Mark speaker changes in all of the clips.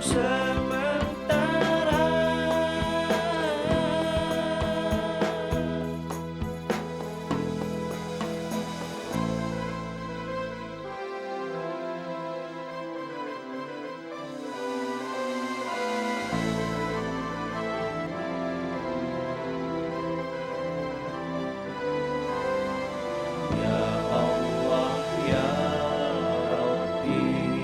Speaker 1: sementara. Ya Allah ya Rabbi,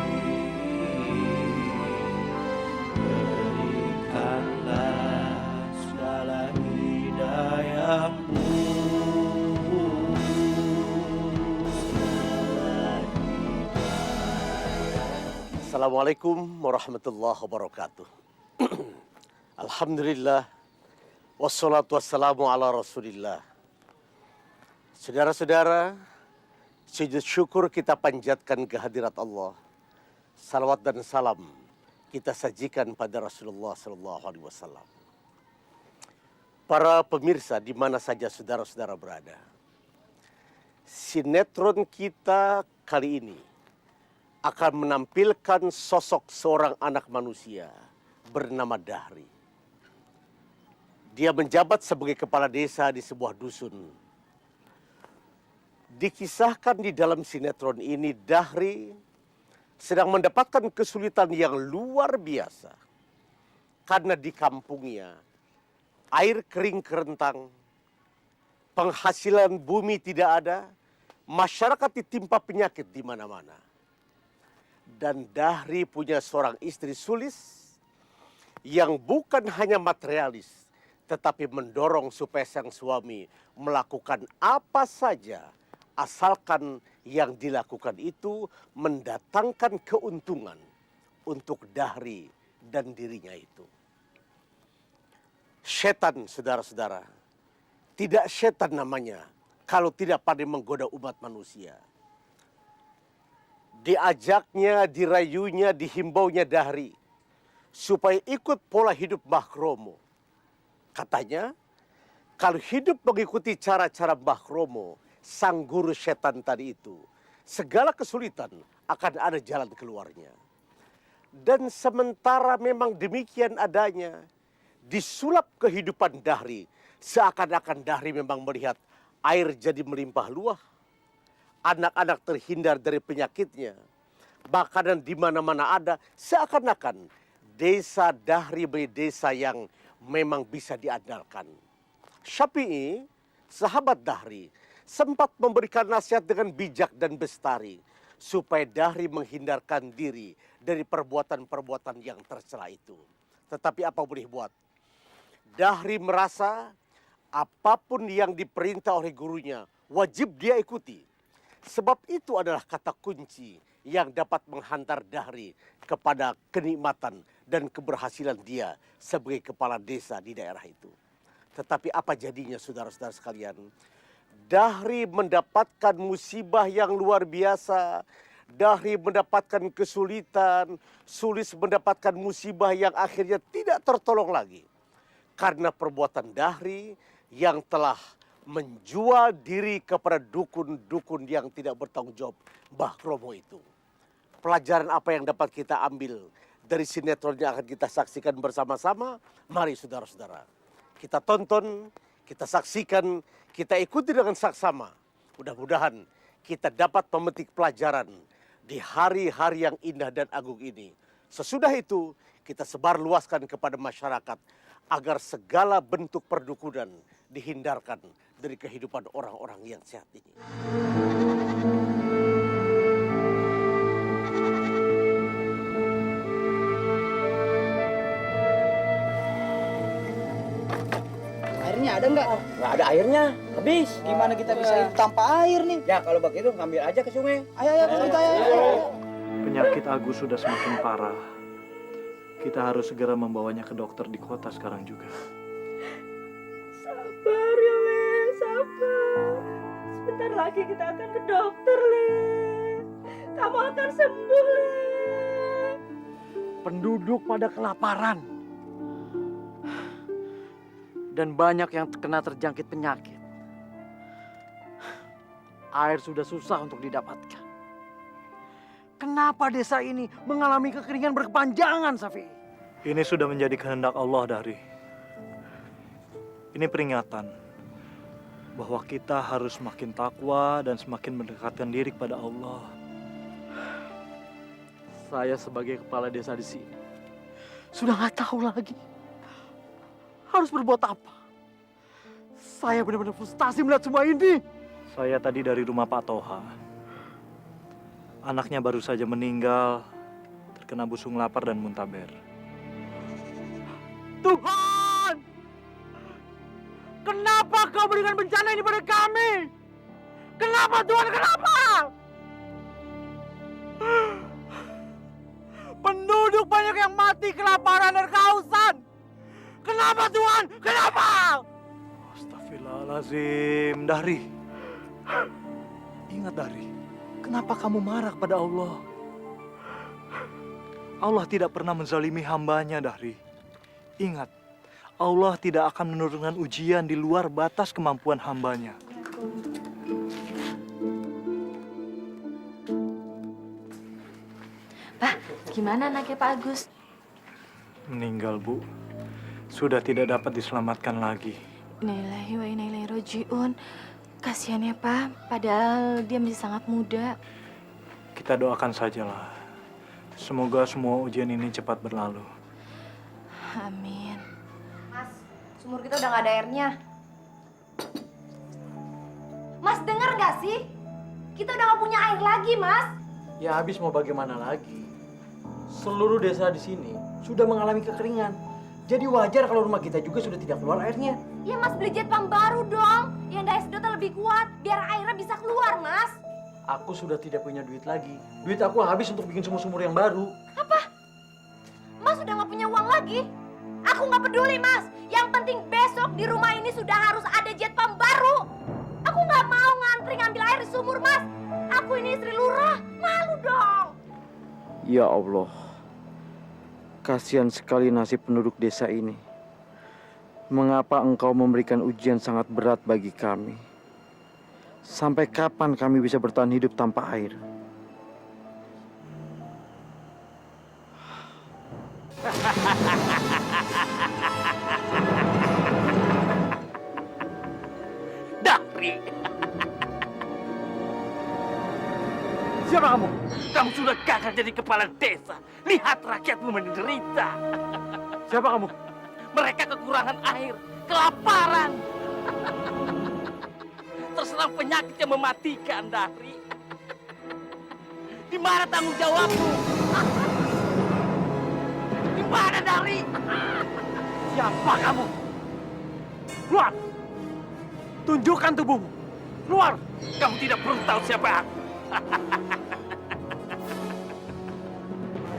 Speaker 1: berikanlah segala hidayahmu, segala
Speaker 2: Assalamualaikum warahmatullahi wabarakatuh. Alhamdulillah, wassalatu wassalamu ala rasulillah. Saudara-saudara, sujud syukur kita panjatkan kehadirat Allah. Salawat dan salam kita sajikan pada Rasulullah Sallallahu Alaihi Wasallam. Para pemirsa di mana saja saudara-saudara berada, sinetron kita kali ini akan menampilkan sosok seorang anak manusia bernama Dahri. Dia menjabat sebagai kepala desa di sebuah dusun. Dikisahkan di dalam sinetron ini, Dahri sedang mendapatkan kesulitan yang luar biasa. Karena di kampungnya air kering kerentang, penghasilan bumi tidak ada, masyarakat ditimpa penyakit di mana-mana. Dan Dahri punya seorang istri Sulis yang bukan hanya materialis, tetapi mendorong supaya sang suami melakukan apa saja asalkan yang dilakukan itu mendatangkan keuntungan untuk Dahri dan dirinya itu. Setan, saudara-saudara, tidak setan namanya kalau tidak pandai menggoda umat manusia. Diajaknya, dirayunya, dihimbaunya Dahri supaya ikut pola hidup Mbah Kromo. Katanya, kalau hidup mengikuti cara-cara Mbah Kromo, sang guru setan tadi itu, segala kesulitan akan ada jalan keluarnya. Dan sementara memang demikian adanya, disulap kehidupan Dahri, seakan-akan Dahri memang melihat air jadi melimpah luah, anak-anak terhindar dari penyakitnya, makanan di mana-mana ada, seakan-akan desa Dahri menjadi desa yang memang bisa diandalkan. Syafi'i, sahabat Dahri, sempat memberikan nasihat dengan bijak dan bestari supaya Dahri menghindarkan diri dari perbuatan-perbuatan yang tercela itu. Tetapi apa boleh buat? Dahri merasa apapun yang diperintah oleh gurunya wajib dia ikuti. Sebab itu adalah kata kunci yang dapat menghantar Dahri kepada kenikmatan dan keberhasilan dia sebagai kepala desa di daerah itu. Tetapi apa jadinya saudara-saudara sekalian? Dahri mendapatkan musibah yang luar biasa. Dahri mendapatkan kesulitan. Sulis mendapatkan musibah yang akhirnya tidak tertolong lagi. Karena perbuatan Dahri yang telah menjual diri kepada dukun-dukun yang tidak bertanggung jawab, Mbah Kromo itu. Pelajaran apa yang dapat kita ambil dari sinetron yang akan kita saksikan bersama-sama? Mari saudara-saudara, kita tonton, kita saksikan, kita ikuti dengan saksama. Mudah-mudahan kita dapat memetik pelajaran di hari-hari yang indah dan agung ini. Sesudah itu kita sebarluaskan kepada masyarakat agar segala bentuk perdukunan dihindarkan dari kehidupan orang-orang yang sehat ini.
Speaker 3: Airnya ada nggak?
Speaker 4: Nggak ada airnya, habis.
Speaker 3: Gimana kita bisa hidup tanpa air nih?
Speaker 4: Ya kalau begitu ngambil aja ke sungai.
Speaker 3: Ayo, kita ayo.
Speaker 5: Penyakit Agus sudah semakin parah. Kita harus segera membawanya ke dokter di kota sekarang juga.
Speaker 6: Sabar ya, Le. Sabar. Sebentar lagi kita akan ke dokter, Le. Kamu akan sembuh, Le.
Speaker 5: Penduduk pada kelaparan. Dan banyak yang kena terjangkit penyakit. Air sudah susah untuk didapatkan.
Speaker 7: Kenapa desa ini mengalami kekeringan berkepanjangan, Safi?
Speaker 5: Ini sudah menjadi kehendak Allah, Dahri. Ini peringatan bahwa kita harus semakin takwa dan semakin mendekatkan diri kepada Allah.
Speaker 7: Saya sebagai kepala desa di sini sudah nggak tahu lagi harus berbuat apa. Saya benar-benar frustasi melihat semua ini.
Speaker 5: Saya tadi dari rumah Pak Toha. Anaknya baru saja meninggal, terkena busung lapar dan muntaber.
Speaker 7: Tuhan, kenapa kau berikan bencana ini pada kami? Kenapa Tuhan, kenapa? Penduduk banyak yang mati kelaparan dan kehausan. Kenapa Tuhan, kenapa?
Speaker 5: Astagfirullahaladzim, Dahri. Ingat, Dahri, kenapa kamu marah kepada Allah? Allah tidak pernah menzalimi hambanya, Dahri. Ingat, Allah tidak akan menurunkan ujian di luar batas kemampuan hambanya.
Speaker 6: Pak, gimana anaknya Pak Agus?
Speaker 5: Meninggal, Bu. Sudah tidak dapat diselamatkan lagi.
Speaker 6: Innalillahi wa inna ilaihi raji'un. Kasihan ya Pak, padahal dia masih sangat muda.
Speaker 5: Kita doakan sajalah. Semoga semua ujian ini cepat berlalu.
Speaker 6: Amin.
Speaker 8: Mas, sumur kita udah gak ada airnya. Mas, denger gak sih? Kita udah gak punya air lagi, Mas.
Speaker 7: Ya habis mau bagaimana lagi? Seluruh desa di sini sudah mengalami kekeringan. Jadi wajar kalau rumah kita juga sudah tidak keluar airnya.
Speaker 8: Ya Mas, beli jet pump baru dong. Yang daya sedotnya lebih kuat, biar airnya bisa keluar, Mas.
Speaker 7: Aku sudah tidak punya duit lagi. Duit aku habis untuk bikin sumur-sumur yang baru.
Speaker 8: Apa? Mas udah gak punya uang lagi? Aku gak peduli, Mas. Yang penting besok di rumah ini sudah harus ada jet pump baru. Aku gak mau ngantri ngambil air di sumur, Mas. Aku ini istri lurah, malu dong.
Speaker 9: Ya Allah, kasihan sekali nasib penduduk desa ini. Mengapa engkau memberikan ujian sangat berat bagi kami? Sampai kapan kami bisa bertahan hidup tanpa air?
Speaker 2: Dahri, siapa kamu? Kamu sudah gagal jadi kepala desa. Lihat rakyatmu menderita.
Speaker 7: Siapa kamu?
Speaker 2: Mereka kekurangan air, kelaparan. Terserang penyakit yang mematikan, Dahri. Di mana tanggung jawabmu? Di mana, Dahri?
Speaker 7: Siapa kamu? Keluar! Tunjukkan tubuhmu. Keluar!
Speaker 2: Kamu tidak perlu tahu siapa aku.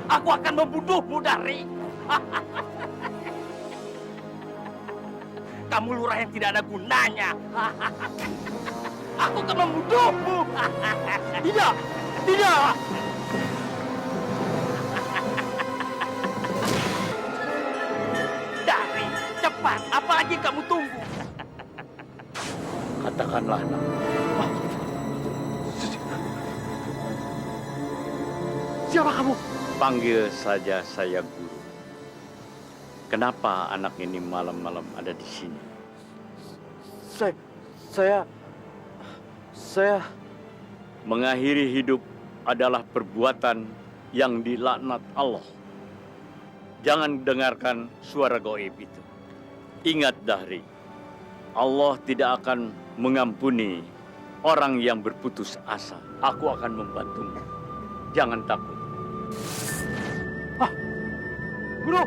Speaker 2: Aku akan membunuhmu, Dahri. Kamu lurah yang tidak ada gunanya. Aku akan membunuhmu.
Speaker 7: Tidak! Tidak!
Speaker 2: Dahri, cepat. Apa lagi yang kamu tunggu?
Speaker 9: Katakanlah, Nak.
Speaker 7: Siapa kamu?
Speaker 10: Panggil saja saya guru. Kenapa anak ini malam-malam ada di sini?
Speaker 9: Saya...
Speaker 10: Mengakhiri hidup adalah perbuatan yang dilaknat Allah. Jangan dengarkan suara gaib itu. Ingat, Dahri, Allah tidak akan mengampuni orang yang berputus asa. Aku akan membantumu. Jangan takut.
Speaker 7: Guru!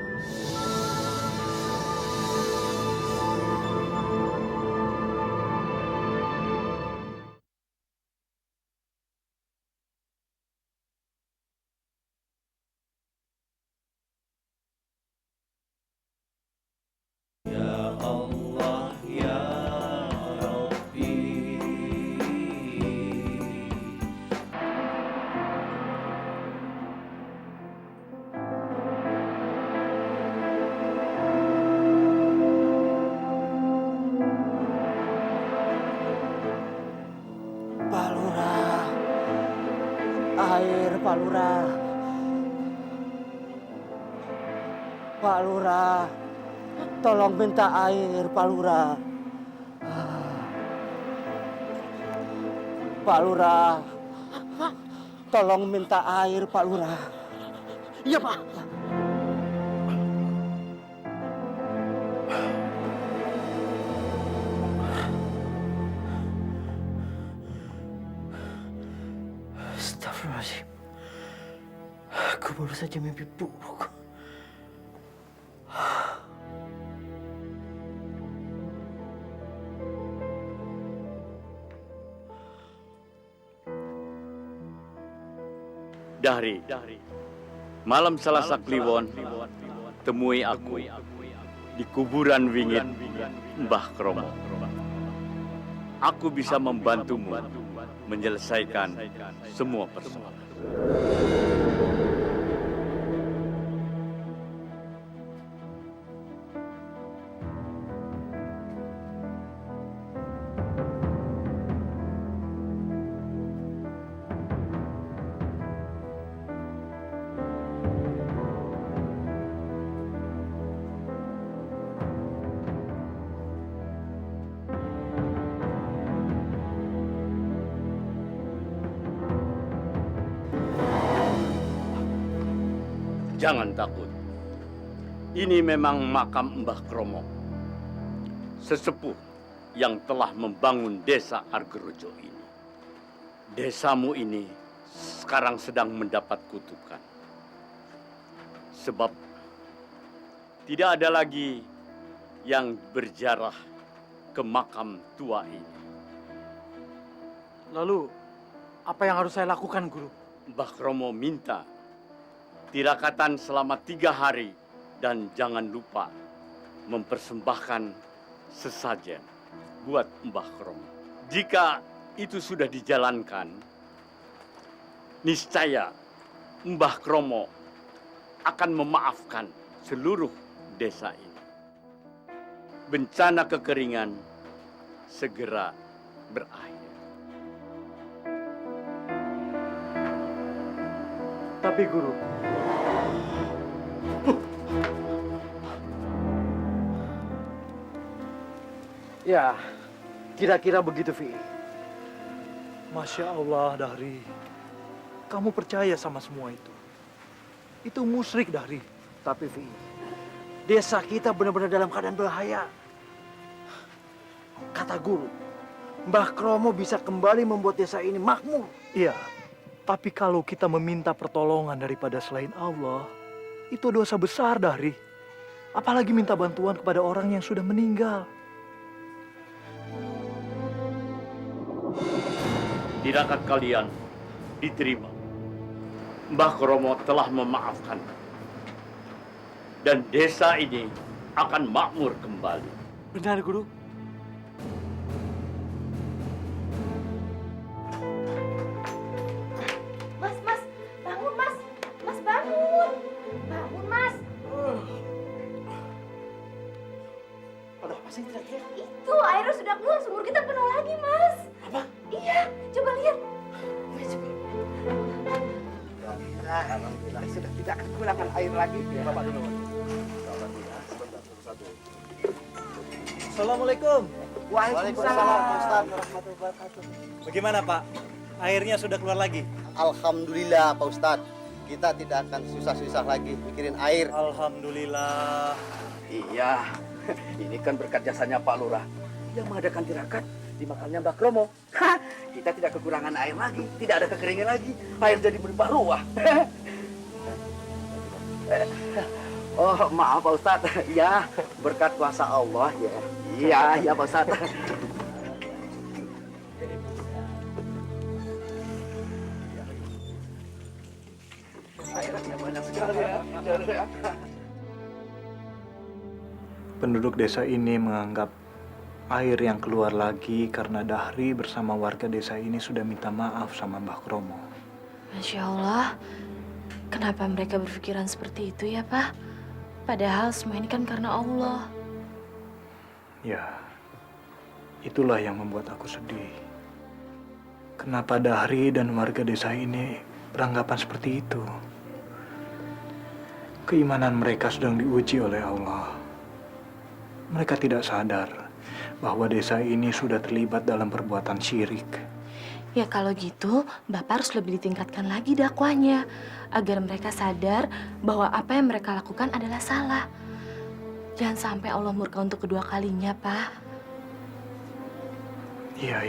Speaker 1: Ya Allah ya Rabbi.
Speaker 7: Pak Lurah. Pak Lurah, tolong minta air, Pak Lurah. Pak Lurah, tolong minta air, Pak Lurah. Iya, Pak. Astagfirullahaladzim. Aku baru saja mimpi buruk.
Speaker 10: Dahri, malam Selasa Kliwon, temui aku di kuburan wingit Mbah Kromo. Aku bisa membantumu menyelesaikan semua persoalan. Jangan takut. Ini memang makam Mbah Kromo, sesepuh yang telah membangun desa Argerojo ini. Desamu ini sekarang sedang mendapat kutukan. Sebab tidak ada lagi yang berjarah ke makam tua ini.
Speaker 7: Lalu, apa yang harus saya lakukan, Guru?
Speaker 10: Mbah Kromo minta tirakatan selama 3 hari dan jangan lupa mempersembahkan sesajen buat Mbah Kromo. Jika itu sudah dijalankan, niscaya Mbah Kromo akan memaafkan seluruh desa ini. Bencana kekeringan segera berakhir.
Speaker 5: Tapi Guru,
Speaker 7: Ya, kira-kira begitu, Vi.
Speaker 5: Masya Allah, Dahri. Kamu percaya sama semua itu? Itu musyrik, Dahri.
Speaker 7: Tapi, Vi, desa kita benar-benar dalam keadaan bahaya. Kata Guru, Mbah Kromo bisa kembali membuat desa ini makmur.
Speaker 5: Iya, tapi kalau kita meminta pertolongan daripada selain Allah, itu dosa besar, Dahri. Apalagi minta bantuan kepada orang yang sudah meninggal.
Speaker 10: Tirakat kalian diterima. Mbah Kromo telah memaafkan. Dan desa ini akan makmur kembali.
Speaker 7: Benar, Guru.
Speaker 8: Mas, bangun mas. Mas bangun. Bangun mas.
Speaker 7: Ada apa sih teriak-teriak?
Speaker 8: Itu airnya sudah keluar, sumur kita penuh lagi mas.
Speaker 7: Apa?
Speaker 8: Iya, coba lihat.
Speaker 3: Alhamdulillah sudah tidak kekurangan air lagi. Bapak dulu.
Speaker 5: Assalamualaikum.
Speaker 3: Waalaikumsalam Ustaz warahmatullahi wabarakatuh.
Speaker 5: Bagaimana, Pak? Airnya sudah keluar lagi?
Speaker 3: Alhamdulillah Pak Ustadz, kita tidak akan susah-susah lagi mikirin air.
Speaker 5: Alhamdulillah.
Speaker 4: Iya, ini kan berkat jasanya Pak Lurah yang mengadakan tirakat di makamnya Mbah Kromo. Kita tidak kekurangan air lagi, tidak ada kekeringan lagi. Air jadi berlimpah ruah. Oh, maaf Pak Ustadz. Ya, berkat kuasa Allah ya. Iya, Pak Ustadz. Airnya banyak sekali ya.
Speaker 5: Penduduk desa ini menganggap air yang keluar lagi karena Dahri bersama warga desa ini sudah minta maaf sama Mbah Kromo.
Speaker 11: Masya Allah, kenapa mereka berpikiran seperti itu ya, Pak? Padahal semua ini kan karena Allah.
Speaker 5: Ya, itulah yang membuat aku sedih. Kenapa Dahri dan warga desa ini beranggapan seperti itu. Keimanan mereka sedang diuji oleh Allah. Mereka tidak sadar bahwa desa ini sudah terlibat dalam perbuatan syirik.
Speaker 11: Ya kalau gitu, Bapak harus lebih ditingkatkan lagi dakwanya agar mereka sadar bahwa apa yang mereka lakukan adalah salah. Jangan sampai Allah murka untuk kedua kalinya, Pak.
Speaker 5: Iya.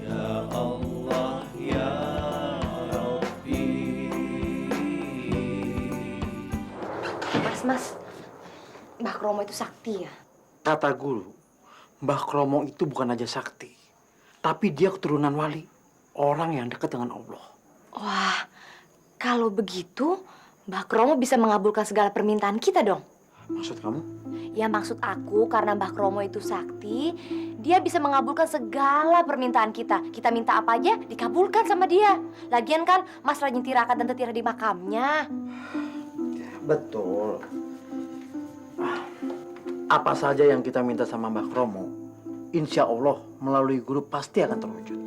Speaker 1: Ya Allah ya Rabbi.
Speaker 8: Mas, Mbah Kromo itu sakti ya?
Speaker 7: Kata guru, Mbah Kromo itu bukan aja sakti, tapi dia keturunan wali, orang yang dekat dengan Allah.
Speaker 8: Wah, kalau begitu Mbah Kromo bisa mengabulkan segala permintaan kita dong.
Speaker 7: Maksud kamu?
Speaker 8: Ya maksud aku karena Mbah Kromo itu sakti, dia bisa mengabulkan segala permintaan kita. Kita minta apa aja dikabulkan sama dia. Lagian kan Mas rajin tirakat dan tetira di makamnya.
Speaker 7: Betul. Apa saja yang kita minta sama Mbah Kromo, insya Allah melalui guru pasti akan terwujud.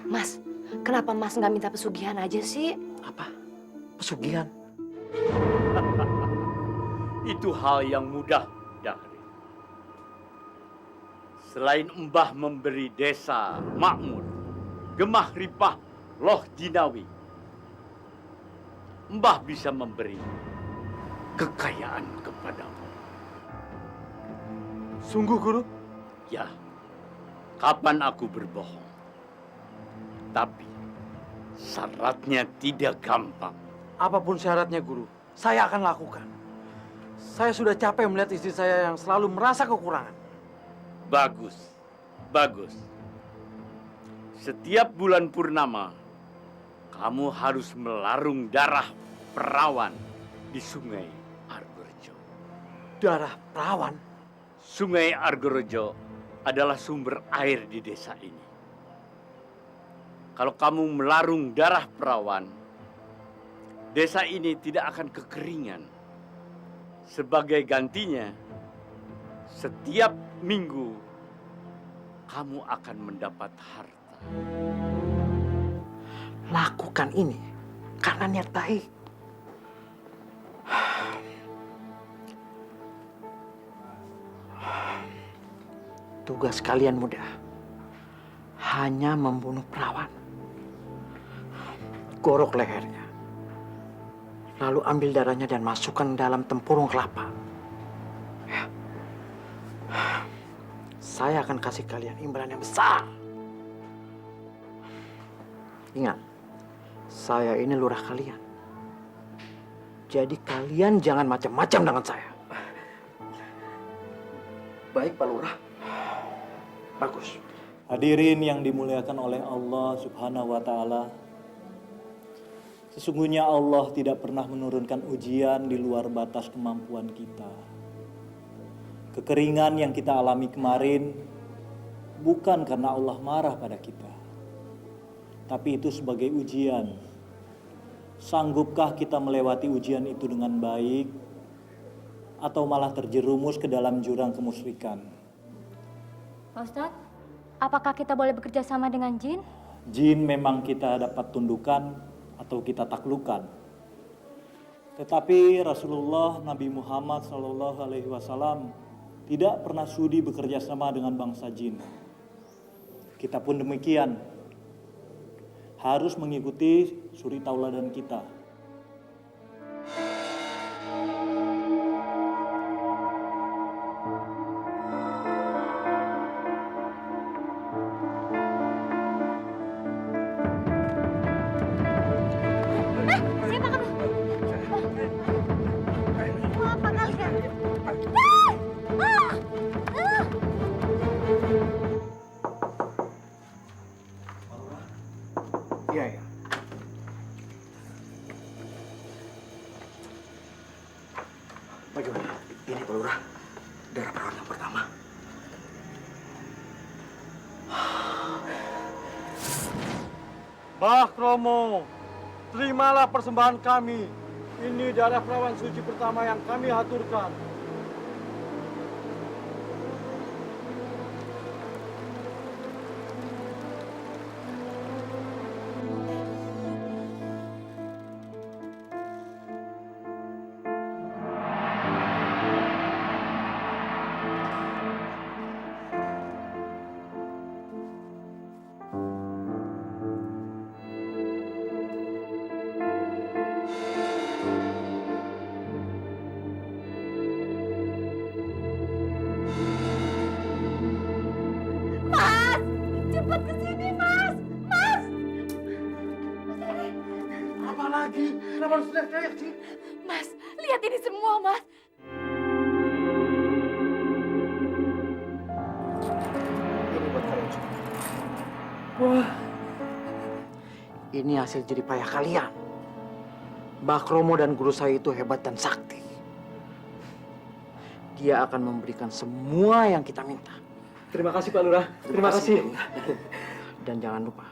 Speaker 8: Mas, kenapa Mas nggak minta pesugihan aja sih?
Speaker 7: Apa? Pesugihan?
Speaker 10: Itu hal yang mudah, Dahri. Selain Mbah memberi desa makmur, gemah ripah, loh jinawi, Mbah bisa memberi kekayaan kepadamu.
Speaker 7: Sungguh, Guru?
Speaker 10: Ya, kapan aku berbohong? Tapi syaratnya tidak gampang.
Speaker 7: Apapun syaratnya, Guru, saya akan lakukan. Saya sudah capek melihat istri saya yang selalu merasa kekurangan.
Speaker 10: Bagus, bagus. Setiap bulan purnama, kamu harus melarung darah perawan di Sungai Argorejo.
Speaker 7: Darah perawan?
Speaker 10: Sungai Argorejo adalah sumber air di desa ini. Kalau kamu melarung darah perawan, desa ini tidak akan kekeringan. Sebagai gantinya, setiap minggu kamu akan mendapat harta.
Speaker 7: Lakukan ini karena niat baik. Tugas kalian mudah. Hanya membunuh perawan. Gorok lehernya. Lalu ambil darahnya dan masukkan dalam tempurung kelapa. Ya. Saya akan kasih kalian imbalan yang besar. Ingat, saya ini lurah kalian. Jadi kalian jangan macam-macam dengan saya. Baik, Pak Lurah. Bagus.
Speaker 5: Hadirin yang dimuliakan oleh Allah Subhanahu wa Ta'ala, sesungguhnya Allah tidak pernah menurunkan ujian di luar batas kemampuan kita. Kekeringan yang kita alami kemarin bukan karena Allah marah pada kita, tapi itu sebagai ujian. Sanggupkah kita melewati ujian itu dengan baik, atau malah terjerumus ke dalam jurang kemusyrikan?
Speaker 8: Pak Ustadz, apakah kita boleh bekerja sama dengan jin?
Speaker 5: Jin memang kita dapat tundukkan atau kita taklukkan. Tetapi Rasulullah Nabi Muhammad SAW tidak pernah sudi bekerja sama dengan bangsa jin. Kita pun demikian. Harus mengikuti suri tauladan kita.
Speaker 8: Siapa kamu? Mau apa kalian?
Speaker 7: Iya, iya. Bagaimana? Ini Pak Lurah, darah perawan yang pertama.
Speaker 5: Mbah Kromo, terimalah persembahan kami. Ini darah perawan suci pertama yang kami haturkan.
Speaker 8: Mas, cepat ke sini, Mas. Mas.
Speaker 2: Apa lagi? Kenapa harus teriak-teriak sih?
Speaker 8: Mas, lihat ini semua, Mas.
Speaker 2: Ini buat kalian semua.
Speaker 9: Wah, ini hasil jerih payah kalian. Mbah Kromo dan guru saya itu hebat dan sakti. Dia akan memberikan semua yang kita minta.
Speaker 7: Terima kasih Pak Lurah. Terima kasih.
Speaker 9: Dan jangan lupa,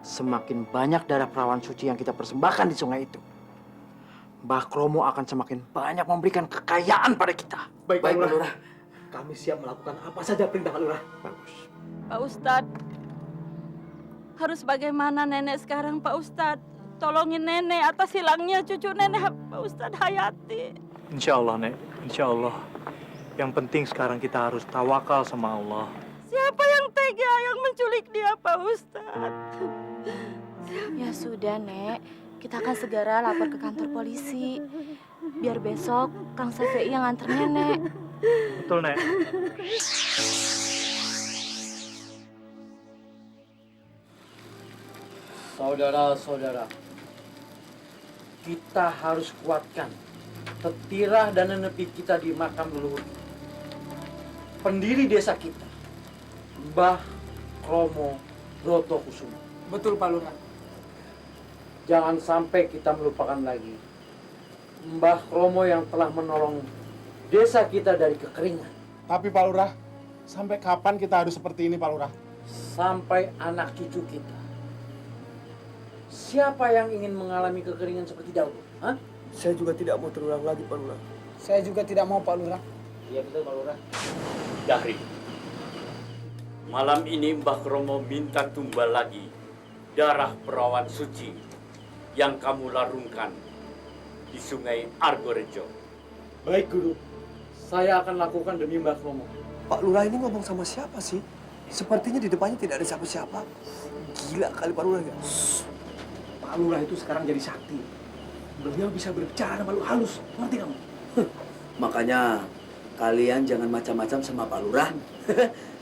Speaker 9: semakin banyak darah perawan suci yang kita persembahkan di sungai itu, Mbah Kromo akan semakin banyak memberikan kekayaan pada kita.
Speaker 7: Baik Pak Lurah. Kami siap melakukan apa saja perintah Pak Lurah.
Speaker 9: Bagus.
Speaker 6: Pak Ustadz, harus bagaimana nenek sekarang Pak Ustadz? Tolongin nenek atas hilangnya cucu nenek Pak Ustadz Hayati.
Speaker 5: Insya Allah, Nek. Insya Allah. Yang penting sekarang kita harus tawakal sama Allah.
Speaker 6: Siapa yang tega yang menculik dia Pak Ustadz?
Speaker 11: Ya sudah, Nek. Kita akan segera lapor ke kantor polisi. Biar besok Kang Safei yang nganter nenek.
Speaker 5: Betul, Nek.
Speaker 9: Saudara-saudara, kita harus kuatkan tetirah dan nenepi kita di makam leluhur. Pendiri desa kita, Mbah Kromo Brotokusumo.
Speaker 7: Betul Pak Lurah.
Speaker 9: Jangan sampai kita melupakan lagi Mbah Kromo yang telah menolong desa kita dari kekeringan.
Speaker 12: Tapi Pak Lurah, sampai kapan kita harus seperti ini Pak Lurah?
Speaker 9: Sampai anak cucu kita. Siapa yang ingin mengalami kekeringan seperti dahulu? Hah?
Speaker 7: Saya juga tidak mau terulang lagi Pak Lurah.
Speaker 12: Saya juga tidak mau Pak Lurah.
Speaker 9: Iya betul Pak Lurah.
Speaker 10: Dahri, malam ini Mbah Kromo minta tumbal lagi darah perawan suci yang kamu larungkan di sungai Argorejo.
Speaker 7: Baik Guru.
Speaker 9: Saya akan lakukan demi Mbah Kromo.
Speaker 7: Pak Lurah ini ngomong sama siapa sih? Sepertinya di depannya tidak ada siapa-siapa. Gila kali Pak Lurah ya.
Speaker 12: Pak Lurah itu sekarang jadi sakti. Beliau bisa berbicara malu halus, ngerti kamu?
Speaker 4: Makanya kalian jangan macam-macam sama Pak Lurah.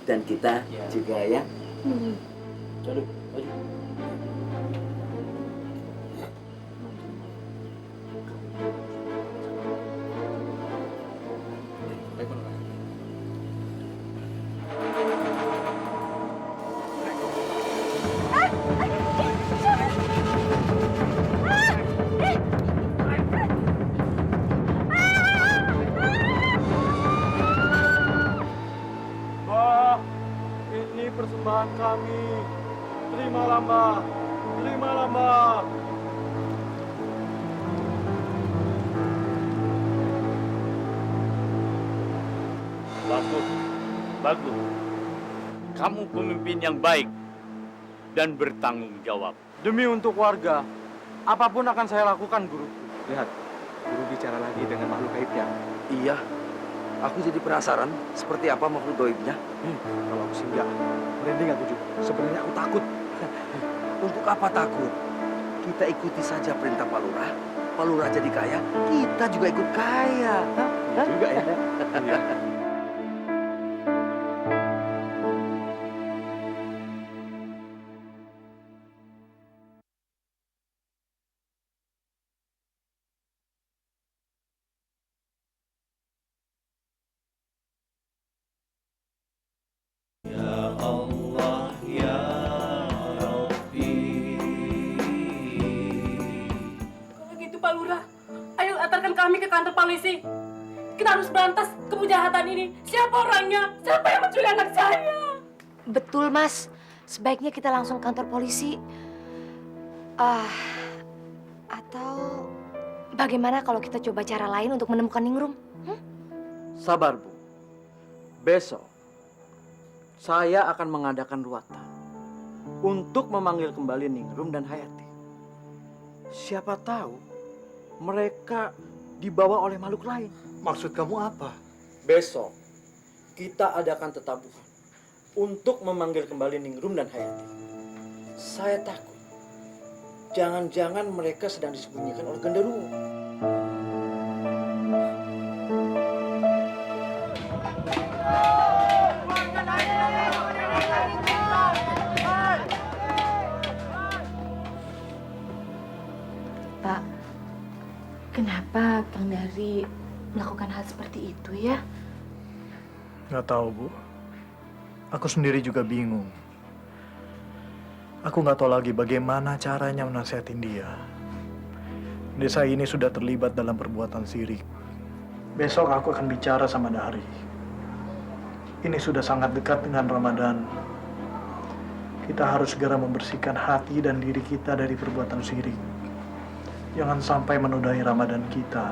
Speaker 4: Dan kita juga ya.
Speaker 9: Aduh, aduh.
Speaker 5: Mbah, ini persembahan kami. Terimalah, Mbah. Terimalah, Mbah.
Speaker 10: Bagus, bagus. Kamu pemimpin yang baik dan bertanggung jawab.
Speaker 5: Demi untuk warga, apapun akan saya lakukan, Guru.
Speaker 12: Lihat, Guru bicara lagi dengan makhluk gaibnya.
Speaker 4: Iya. Aku jadi penasaran seperti apa makhluk gaibnya.
Speaker 12: Kalau aku sih enggak, merinding aku juga. Sebenarnya aku takut.
Speaker 4: Untuk apa takut? Kita ikuti saja perintah Pak Lurah. Pak Lurah jadi kaya, kita juga ikut kaya. Hah?
Speaker 12: Juga ya. Iya.
Speaker 1: Ya Allah ya Rabbi.
Speaker 6: Kalau gitu Pak Lurah, ayo antarkan kami ke kantor polisi. Kita harus berantas kejahatan ini. Siapa orangnya? Siapa yang menculik anak saya?
Speaker 11: Betul, Mas. Sebaiknya kita langsung ke kantor polisi.
Speaker 8: Atau bagaimana kalau kita coba cara lain untuk menemukan Ningrum?
Speaker 9: Sabar, Bu. Besok saya akan mengadakan ruatan untuk memanggil kembali Ningrum dan Hayati. Siapa tahu mereka dibawa oleh makhluk lain.
Speaker 5: Maksud kamu apa?
Speaker 9: Besok kita adakan tetabuhan untuk memanggil kembali Ningrum dan Hayati. Saya takut jangan-jangan mereka sedang disembunyikan oleh genderuwo.
Speaker 11: Pak, kenapa Kang Dari melakukan hal seperti itu ya?
Speaker 5: Nggak tahu, Bu. Aku sendiri juga bingung. Aku nggak tahu lagi bagaimana caranya menasihatin dia. Desa ini sudah terlibat dalam perbuatan syirik. Besok aku akan bicara sama Dari. Ini sudah sangat dekat dengan Ramadan. Kita harus segera membersihkan hati dan diri kita dari perbuatan syirik. Jangan sampai menodai Ramadan kita.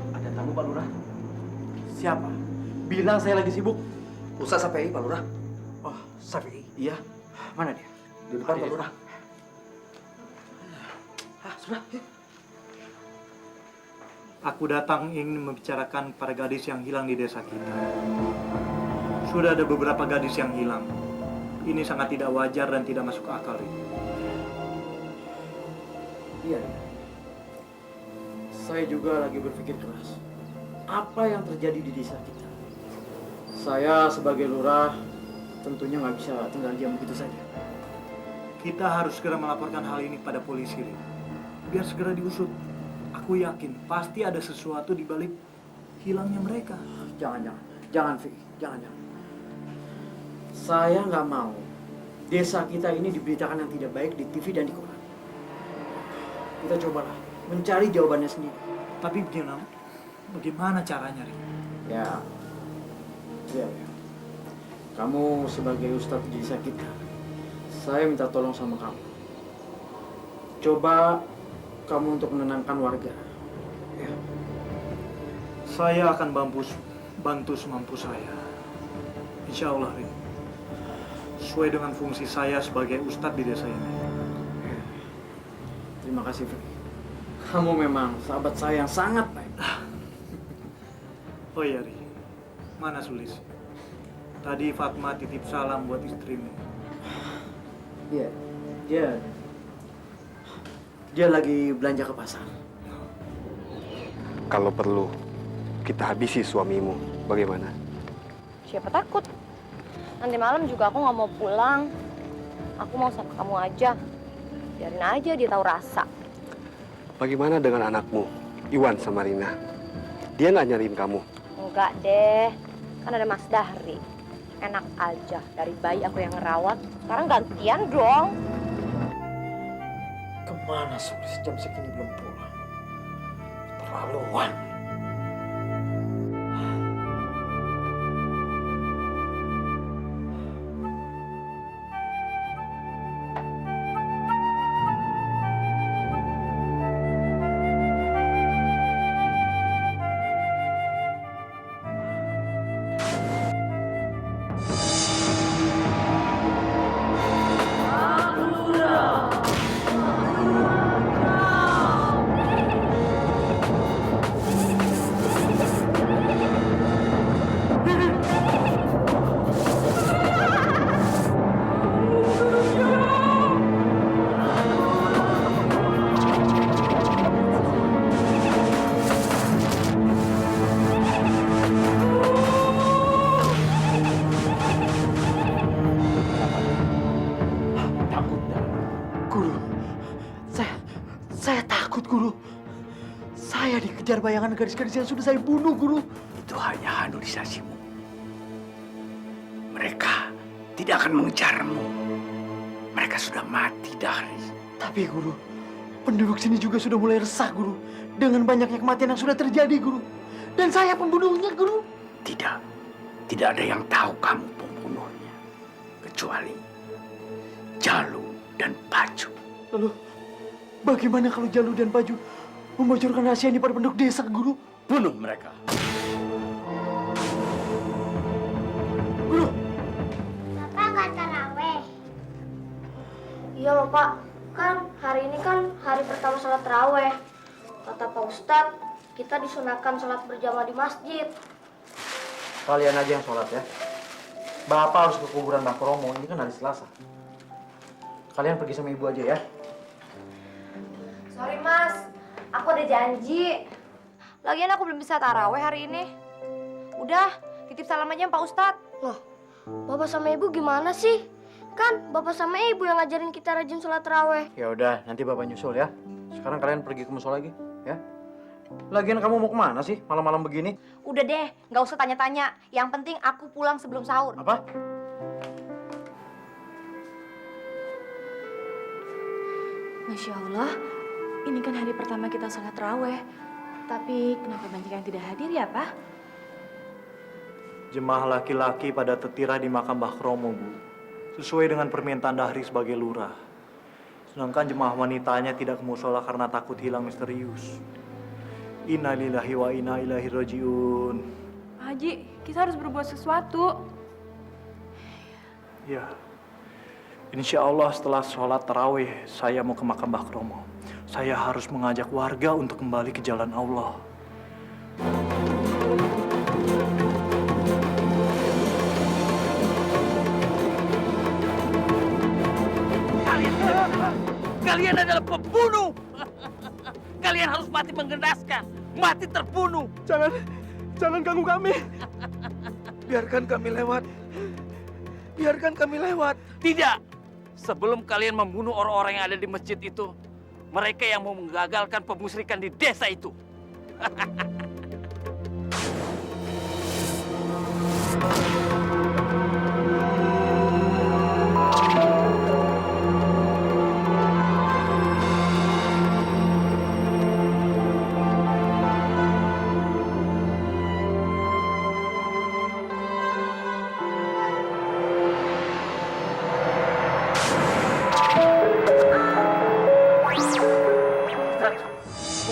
Speaker 4: Ada tamu, Pak Lurah.
Speaker 9: Siapa? Bilang saya lagi sibuk.
Speaker 4: Ustaz Safi'i, Pak Lurah.
Speaker 9: Oh, Safi.
Speaker 4: Iya.
Speaker 9: Mana dia?
Speaker 4: Di depan, Pak Lurah.
Speaker 9: Sudah.
Speaker 5: Aku datang ingin membicarakan para gadis yang hilang di desa kita. Sudah ada beberapa gadis yang hilang. Ini sangat tidak wajar dan tidak masuk akal.
Speaker 9: Iya. Saya juga lagi berpikir keras. Apa yang terjadi di desa kita? Saya sebagai lurah tentunya nggak bisa tinggal diam begitu saja.
Speaker 5: Kita harus segera melaporkan hal ini pada polisi, Rin. Biar segera diusut. Aku yakin pasti ada sesuatu di balik hilangnya mereka.
Speaker 9: Jangan, Vi, jangan. Saya nggak mau desa kita ini diberitakan yang tidak baik di TV dan di koran. Kita cobalah mencari jawabannya sendiri.
Speaker 5: Tapi bagaimana caranya, Rin?
Speaker 9: Ya. Kamu sebagai ustadz di desa kita, saya minta tolong sama kamu. Coba kamu untuk menenangkan warga. Ya.
Speaker 5: Saya akan bantu semampu saya. Insya Allah, Rin. Sesuai dengan fungsi saya sebagai ustadz di desa ini.
Speaker 9: Terima kasih, Fikri. Kamu memang sahabat saya yang sangat baik.
Speaker 5: Oh iya, Ri. Mana Sulis? Tadi Fatma titip salam buat istrimu.
Speaker 9: Iya. Dia lagi belanja ke pasar.
Speaker 13: Kalau perlu, kita habisi suamimu. Bagaimana?
Speaker 8: Siapa takut? Nanti malam juga aku nggak mau pulang. Aku mau sama kamu aja. Biarin aja dia tahu rasa.
Speaker 13: Bagaimana dengan anakmu, Iwan sama Rina? Dia nggak nyariin kamu?
Speaker 8: Enggak deh. Kan ada Mas Dahri. Enak aja. Dari bayi aku yang ngerawat. Sekarang gantian dong.
Speaker 9: Kemana Sulis jam segini belum pulang? Terlaluan. Saya takut, Guru. Saya dikejar bayangan gadis-gadis yang sudah saya bunuh, Guru.
Speaker 12: Itu hanya halusinasimu. Mereka tidak akan mengejarmu. Mereka sudah mati, Dahri.
Speaker 9: Tapi, Guru, penduduk sini juga sudah mulai resah, Guru. Dengan banyaknya kematian yang sudah terjadi, Guru. Dan saya pembunuhnya, Guru.
Speaker 12: Tidak ada yang tahu kamu pembunuh.
Speaker 10: kecuali Jalu dan Paju.
Speaker 7: Lalu, bagaimana kalau Jalu dan Paju membocorkan rahasia ini pada penduduk desa, Guru?
Speaker 10: Bunuh mereka.
Speaker 7: Guru!
Speaker 8: Bapak nggak taraweh? Iya loh Pak, kan hari ini kan hari pertama sholat taraweh. Kata Pak Ustadz, kita disunahkan sholat berjamaah di masjid.
Speaker 5: Kalian aja yang sholat ya. Bapak harus ke kuburan Mbak Kromo, ini kan hari Selasa. Kalian pergi sama ibu aja ya.
Speaker 8: Sorry Mas, aku ada janji. Lagian aku belum bisa taraweh hari ini. Udah, titip salam aja Pak Ustadz. Loh, Bapak sama Ibu gimana sih? Kan Bapak sama Ibu yang ngajarin kita rajin sholat taraweh.
Speaker 5: Ya udah, nanti Bapak nyusul ya. Sekarang kalian pergi ke musola lagi, ya. Lagian kamu mau kemana sih malam-malam begini?
Speaker 8: Udah deh, nggak usah tanya-tanya. Yang penting aku pulang sebelum sahur.
Speaker 5: Apa?
Speaker 11: Masya Allah, ini kan hari pertama kita sholat raweh. Tapi kenapa banyak yang tidak hadir ya, Pak?
Speaker 5: Jemaah laki-laki pada tetira di makam Mbah Kromo, Bu. Sesuai dengan permintaan Dahri sebagai lurah. Sedangkan jemaah wanitanya tidak ke musola karena takut hilang misterius. Innalillahi wa inna ilaihi rajiun.
Speaker 11: Haji, kita harus berbuat sesuatu.
Speaker 5: Ya, insya Allah setelah sholat tarawih, saya mau ke makam Mbah Kromo. Saya harus mengajak warga untuk kembali ke jalan Allah.
Speaker 10: Kalian adalah pembunuh. Kalian harus mati menggendaskan, mati terbunuh.
Speaker 12: Jangan ganggu kami. Biarkan kami lewat. Biarkan kami lewat.
Speaker 10: Tidak. Sebelum kalian membunuh orang-orang yang ada di masjid itu, mereka yang mau menggagalkan pemusyrikan di desa itu.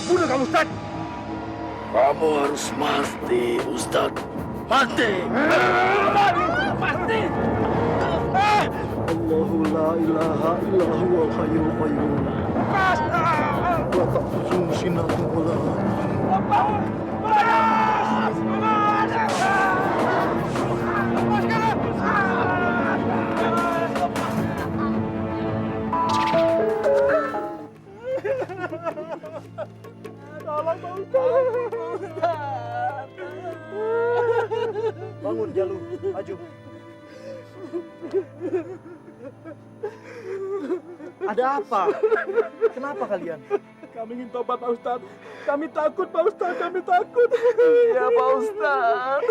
Speaker 12: Bunuh kamu, Ustaz.
Speaker 10: Kamu harus mati, Ustaz. Mati! Mati!
Speaker 7: Allahu la ilaha illa huwal hayyul qayyum. La ta'khudhuhu sinatun wa la nawm. Tolong Pak Ustaz. Bangun Jalu, maju. Ada apa? Kenapa kalian?
Speaker 12: Kami ingin tobat, Pak Ustaz. Kami takut, Pak Ustaz. Kami takut.
Speaker 7: Iya Pak Ustaz.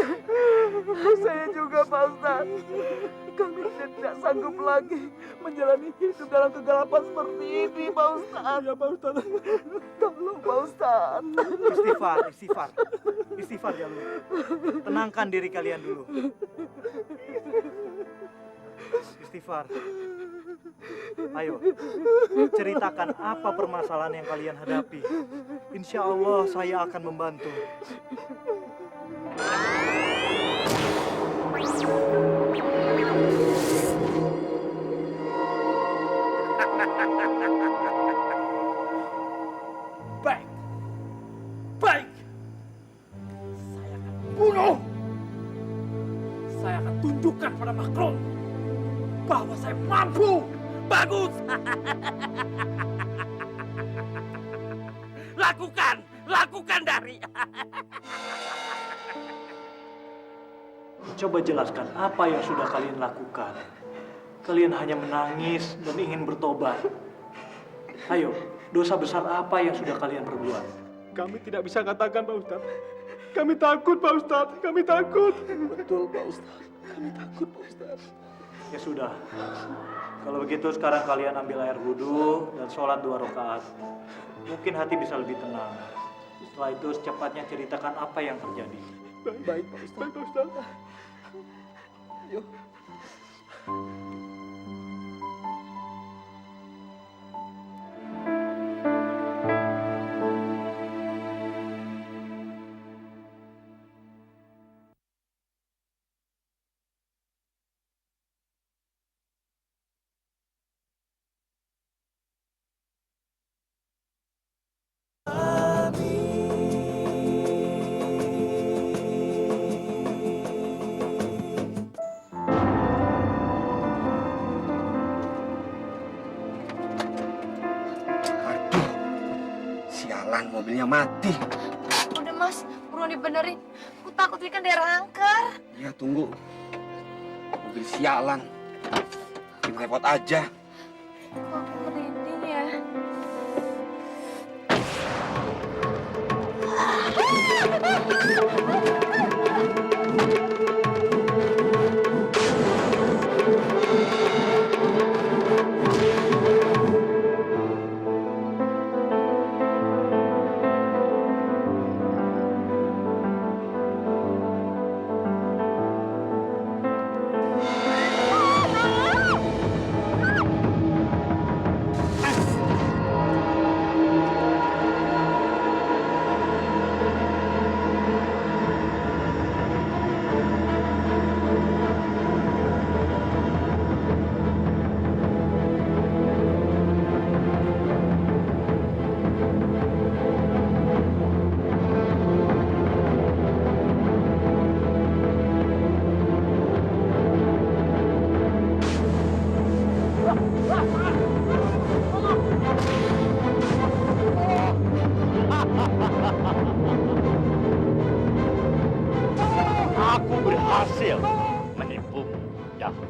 Speaker 7: Saya juga Pak Ustaz. Kami tidak sanggup lagi menjalani hidup dalam kegelapan seperti ini Pak Ustaz.
Speaker 12: Iya Pak Ustaz.
Speaker 7: Tolong Pak Ustaz.
Speaker 5: Istighfar, istighfar. Istighfar, Jalu. Tenangkan diri kalian dulu. Istighfar. Ayo, ceritakan apa permasalahan yang kalian hadapi. Insya Allah saya akan membantu.
Speaker 10: Baik. Baik. Saya akan bunuh. Saya akan tunjukkan pada Makrom bahwa saya mampu. Bagus. Lakukan Dari.
Speaker 5: Coba jelaskan apa yang sudah kalian lakukan. Kalian hanya menangis dan ingin bertobat. Ayo, dosa besar apa yang sudah kalian perbuat?
Speaker 12: Kami tidak bisa katakan, Pak Ustaz. Kami takut, Pak Ustaz. Kami takut.
Speaker 7: Betul Pak Ustaz. Kami takut Pak Ustaz.
Speaker 5: Ya sudah. Kalau begitu sekarang kalian ambil air wudhu dan sholat 2 rakaat. Mungkin hati bisa lebih tenang. Setelah itu secepatnya ceritakan apa yang terjadi.
Speaker 12: Baik, Pak Ustaz. Baik, Pak Ustaz.
Speaker 7: Yuk.
Speaker 13: Sialan, mobilnya mati.
Speaker 8: Udah Mas, buruan dibenerin. Aku takut ikan daerah angker.
Speaker 13: Ya tunggu. Mobil sialan. Bikin repot aja.
Speaker 8: Kok aku merinding ya?
Speaker 10: Aku berhasil menipumu, Dahri.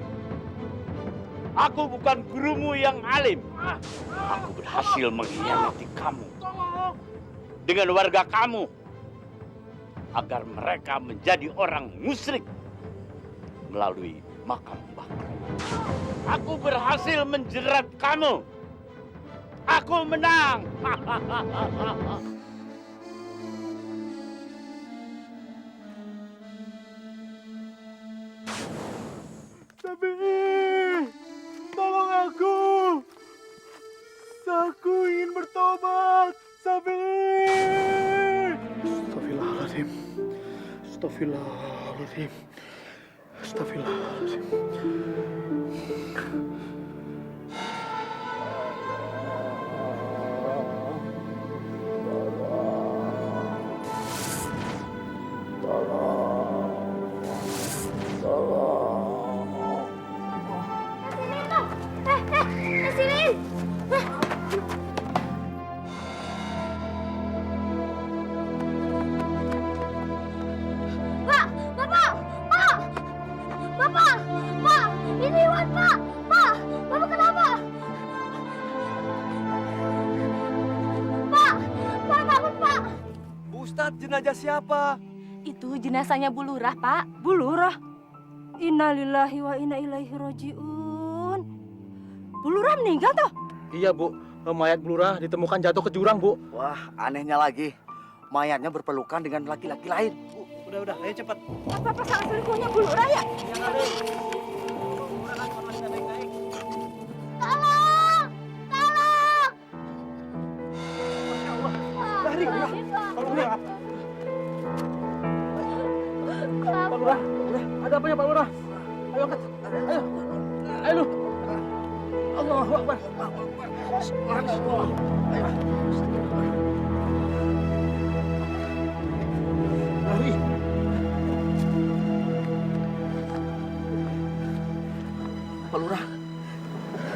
Speaker 10: Aku bukan gurumu yang alim. Aku berhasil mengkhianati kamu dengan warga kamu agar mereka menjadi orang musyrik melalui makam Mbah Kromo. Aku berhasil menjerat kamu. Aku menang.
Speaker 7: Sabi, tolong aku. Aku ingin bertobat. Sabi.
Speaker 12: Astagfirullahaladzim. Astagfirullahaladzim. Astagfirullahaladzim.
Speaker 8: Sini. Pak, Bapak, Pak, Bapak, Pak, ini Iwan Pak, Pak, Bapak kenapa? Pak, Pak bangun Pak.
Speaker 7: Bu Ustadz, jenazah siapa?
Speaker 11: Itu jenazahnya Bu Lurah, Pak.
Speaker 6: Bu Lurah. Innalillahi wa inna ilaihi rajiun. Bu Lurah meninggal toh?
Speaker 12: Iya, Bu. Mayat Bu Lurah ditemukan jatuh ke jurang, Bu.
Speaker 4: Wah, anehnya lagi. Mayatnya berpelukan dengan laki-laki lain.
Speaker 12: Udah, ayo cepat.
Speaker 6: Apa pasangan selingkuhnya Bu Lurah ya?
Speaker 8: Tolong, tolong.
Speaker 12: Lari,
Speaker 8: Pak,
Speaker 12: Pak Lurah. Pak Lurah, ada apa ya Pak Lurah? Ayo angkat, ayo lu. Allahu Akbar. Lari.
Speaker 4: Pak Lurah.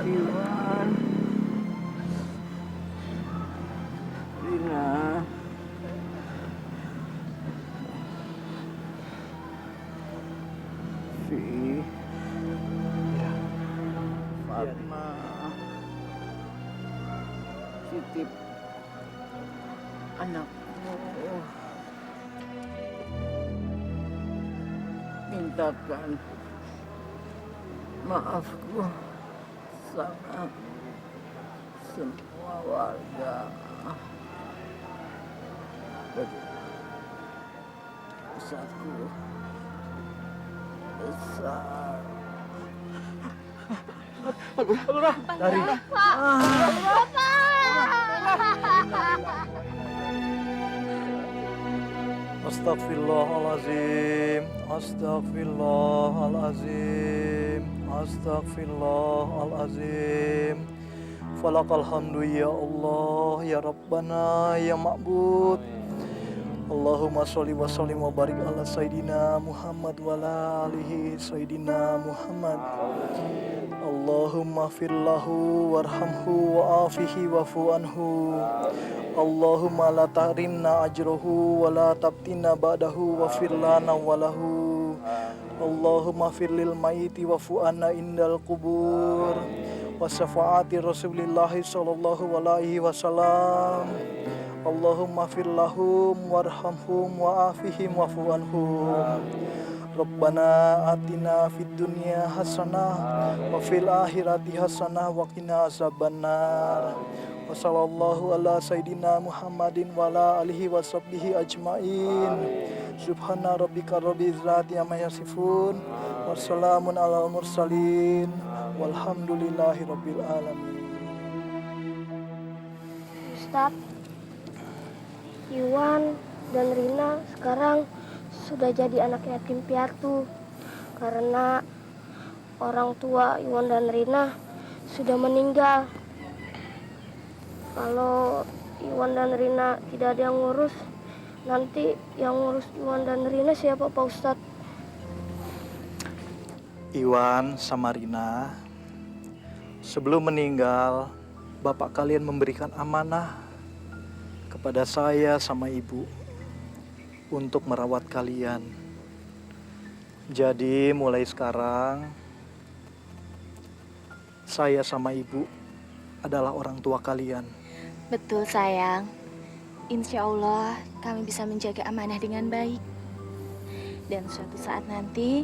Speaker 7: Iwan. Rina. Fi. Fatma. Titip anakmu. Mintakan maafku sama semua warga. Dosaku besar.
Speaker 12: Pak Lurah, lari.
Speaker 5: Astagfirullahalazim, astagfirullahalazim, astagfirullahalazim. Falakal hamdu ya Allah, ya Rabbana, ya Ma'bud. Allahumma sholli wa sallim wa barik ala Sayyidina Muhammad wa ala alihi Sayyidina Muhammad. Allah
Speaker 14: Allahumma firlahu warhamhu wa'afihi wa'fu anhu. Allahumma la tahrimna ajrohu wa la tabtina ba'dahu wa firlana walahu. Allahumma firlil mayiti wa'fu anna indal kubur. Wa syafaati Rasulillahi sallallahu alaihi wasallam. Allahumma firlahum warhamhum wa'afihim wa'fu anhum. Rabbana atina fid dunya hasanah wa fil akhirati hasanah wa qina azabannar. Wa sallallahu ala sayidina Muhammadin wa ala alihi wa sahbihi ajmain. Subhana rabbika rabbil izzati amma yasifun. Wassalamun alal mursalin. Walhamdulillahi rabbil alamin.
Speaker 15: Ustaz, Iwan dan Rina sekarang sudah jadi anak yatim piatu karena orang tua Iwan dan Rina sudah meninggal. Kalau Iwan dan Rina tidak ada yang ngurus, nanti yang ngurus Iwan dan Rina siapa Pak Ustadz?
Speaker 14: Iwan sama Rina, sebelum meninggal, bapak kalian memberikan amanah kepada saya sama ibu untuk merawat kalian. Jadi mulai sekarang saya sama ibu adalah orang tua kalian.
Speaker 11: Betul sayang. Insya Allah kami bisa menjaga amanah dengan baik. Dan suatu saat nanti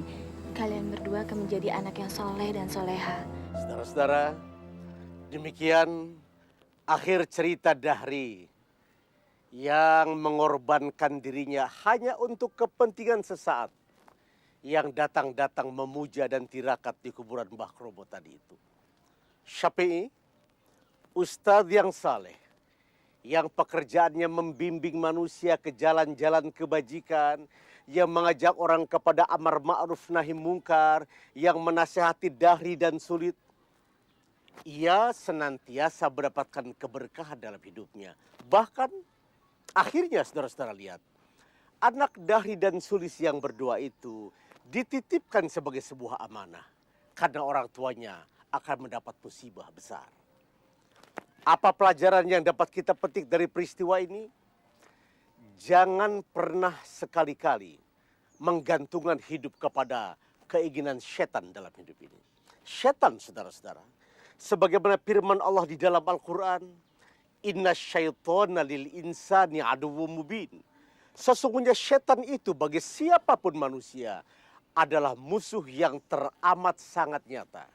Speaker 11: kalian berdua akan menjadi anak yang soleh dan soleha.
Speaker 2: Saudara-saudara, demikian akhir cerita Dahri yang mengorbankan dirinya hanya untuk kepentingan sesaat, yang datang-datang memuja dan tirakat di kuburan Mbah Kromo tadi itu. Syafi'i, ustadz yang saleh, yang pekerjaannya membimbing manusia ke jalan-jalan kebajikan, yang mengajak orang kepada amar ma'ruf nahi mungkar, yang menasihati Dahri dan Sulit. Ia senantiasa mendapatkan keberkahan dalam hidupnya. Bahkan akhirnya saudara-saudara lihat, anak Dahri dan Sulis yang berdua itu dititipkan sebagai sebuah amanah. Karena orang tuanya akan mendapat musibah besar. Apa pelajaran yang dapat kita petik dari peristiwa ini? Jangan pernah sekali-kali menggantungkan hidup kepada keinginan setan dalam hidup ini. Setan saudara-saudara, sebagaimana firman Allah di dalam Al-Quran, Inna syaitana lil insani aduwwum mubin. Sesungguhnya setan itu bagi siapapun manusia adalah musuh yang teramat sangat nyata.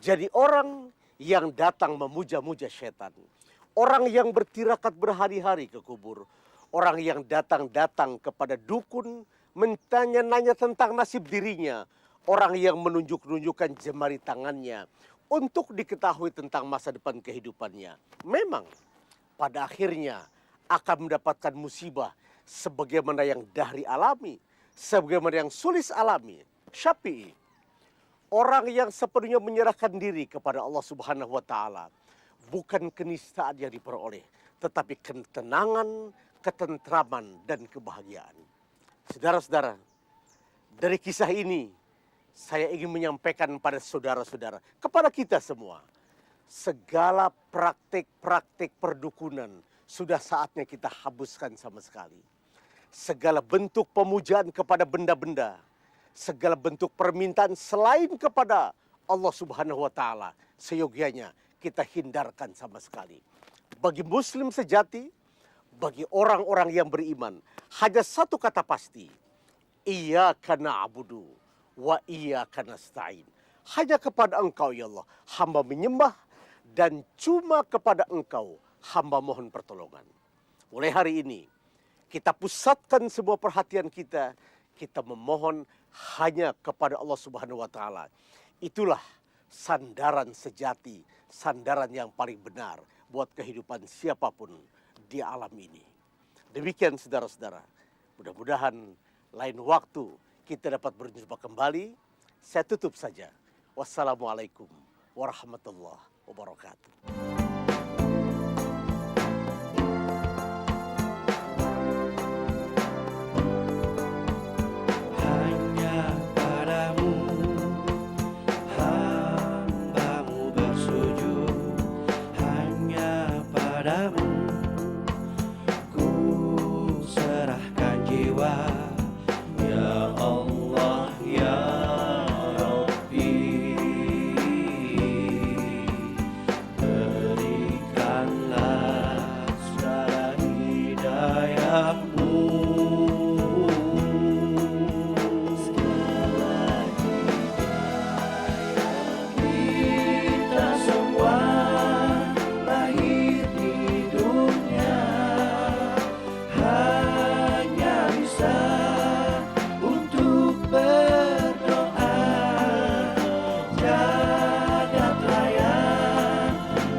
Speaker 2: Jadi orang yang datang memuja-muja setan, orang yang bertirakat berhari-hari ke kubur, orang yang datang-datang kepada dukun mentanya-nanya tentang nasib dirinya, orang yang menunjuk-nunjukkan jemari tangannya untuk diketahui tentang masa depan kehidupannya, memang pada akhirnya akan mendapatkan musibah sebagaimana yang Dahri alami, sebagaimana yang Sulis alami. Syafi'i, orang yang sepenuhnya menyerahkan diri kepada Allah Subhanahu wa taala, bukan kenistaan yang diperoleh, tetapi ketenangan, ketentraman dan kebahagiaan. Saudara-saudara, dari kisah ini saya ingin menyampaikan pada saudara-saudara, kepada kita semua, segala praktik-praktik perdukunan sudah saatnya kita hapuskan sama sekali. Segala bentuk pemujaan kepada benda-benda, segala bentuk permintaan selain kepada Allah Subhanahu wa taala, seyogianya kita hindarkan sama sekali. Bagi muslim sejati, bagi orang-orang yang beriman, hanya satu kata pasti, iyyaka na'budu wa iyyaka nasta'in. Hanya kepada Engkau ya Allah hamba menyembah, dan cuma kepada Engkau hamba mohon pertolongan. Mulai hari ini kita pusatkan semua perhatian kita, kita memohon hanya kepada Allah Subhanahu wa taala. Itulah sandaran sejati, sandaran yang paling benar buat kehidupan siapapun di alam ini. Demikian saudara-saudara, mudah-mudahan lain waktu kita dapat berjumpa kembali. Saya tutup saja. Wassalamualaikum warahmatullahi wabarakatuh.
Speaker 1: Hanya padamu hamba padamu, ku serahkan jiwa. Ya Allah ya Rabbi, berikanlah segala hidayahmu. Kita semua lahir di dunia hanya bisa untuk berdoa. Jagat raya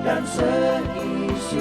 Speaker 1: dan seisinya